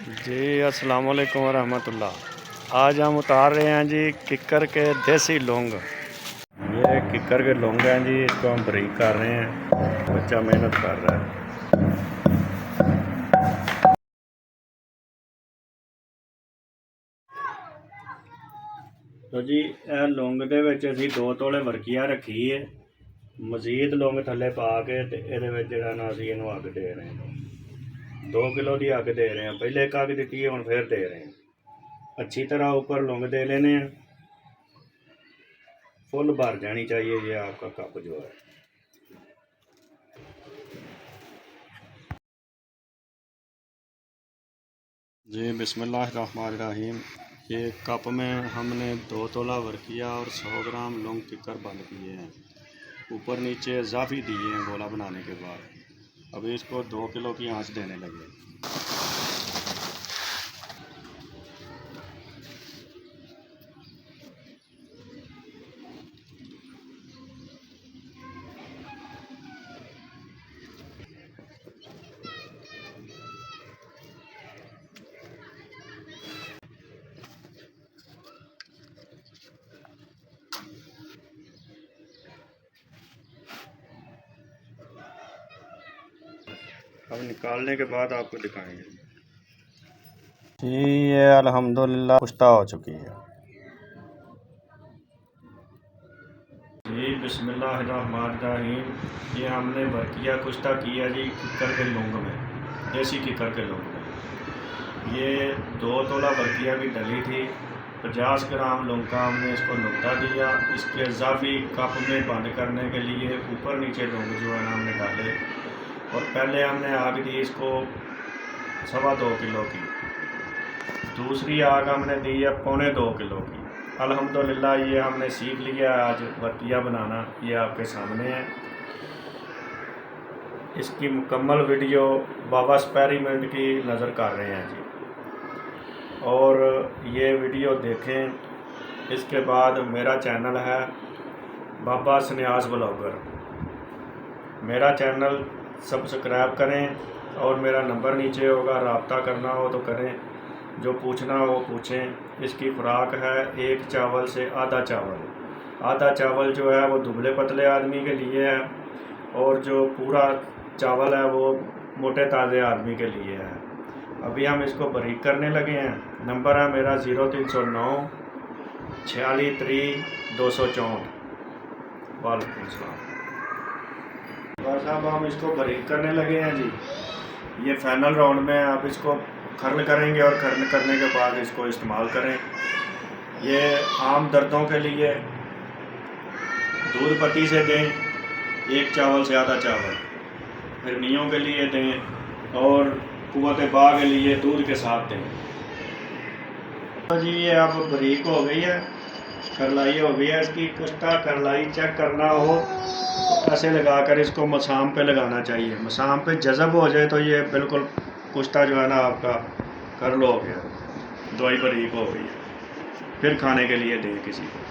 जी अस्सलाम वालेकुम वरहमतुल्लाह। आज हम उतार रहे हैं जी किक्कर के देसी लौंग। ये किक्कर के लौंग हैं जी, इसको हम बारीक कर रहे हैं। बच्चा मेहनत कर रहा है। तो जी लौंग दे विच असीं 2 तोले वर्किया रखी है। मजीद लौंग थल्ले पा के ते इहदे विच जिहड़ा ना असीं इहनूं अग दे रहे हैं। 2 किलो की अग दे रहे हैं। पहले एक अग दी है, हुण फिर दे रहे हैं। अच्छी तरह ऊपर लौंग दे लेने हैं। फुल भर जानी चाहिए ये आपका कप जो है। जी बिस्मिल्लाहिर्रहमानिर्रहीम। ये कप में हमने 2 तोला वर्किया और 100 ग्राम लौंग किक्कर बंद किए हैं। ऊपर नीचे इजाफी दिए हैं गोला बनाने के बाद। अभी इसको 2 किलो की आंच देने लगे। अब निकालने के बाद आपको दिखाएंगे। जी ये अल्हम्दुलिल्लाह कुश्ता हो चुकी है। जी बिस्मिल्लाहिर्रहमानिर्रहीम। ये हमने वर्किया कुश्ता किया जी किक्कर के लौंग में, देसी किक्कर के लौंग में। ये 2 तोला वर्किया की डली थी। 50 ग्राम लौंग का हमने इसको नुकता दिया। इसके इजाफी कप में बंद करने के लिए ऊपर नीचे लौंग जो है ना हमने डाले। और पहले हमने आग दी इसको 2.25 किलो की। दूसरी आग हमने दी है 2.25 किलो की। अल्हम्दुलिल्लाह ये हमने सीख लिया आज वर्किया बनाना। ये आपके सामने है। इसकी मुकम्मल वीडियो बाबा एक्सपेरिमेंट की नज़र कर रहे हैं जी, और ये वीडियो देखें। इसके बाद मेरा चैनल है बाबा सन्यास ब्लॉगर। मेरा चैनल सब्सक्राइब करें और मेरा नंबर नीचे होगा, रब्ता करना हो तो करें, जो पूछना हो पूछें। इसकी खुराक है 1 चावल से आधा चावल। आधा चावल जो है वो दुबले पतले आदमी के लिए है, और जो पूरा चावल है वो मोटे ताज़े आदमी के लिए है। अभी हम इसको बारीक करने लगे हैं। नंबर है मेरा 0309 46 264। वालेकुम सलाम। बस अब हम इसको बारीक करने लगे हैं जी। ये फाइनल राउंड में आप इसको खर्ल करेंगे और खर्ल करने के बाद इसको इस्तेमाल करें। ये आम दर्दों के लिए दूध पत्ती से दें, 1 चावल से आधा चावल। हिरनियों के लिए दें और कुव्वत बा के लिए दूध के साथ दें। तो जी ये अब बारीक हो गई है, करलाई हो गई है। इसकी कुश्ता करलाई चेक करना हो तो ऐसे लगाकर इसको मसाम पे लगाना चाहिए। मसाम पे जज़ब हो जाए तो ये बिल्कुल कुश्ता जो है ना आपका कर्ल हो गया, दवाई बारीक हो गई है। फिर खाने के लिए दें किसी को।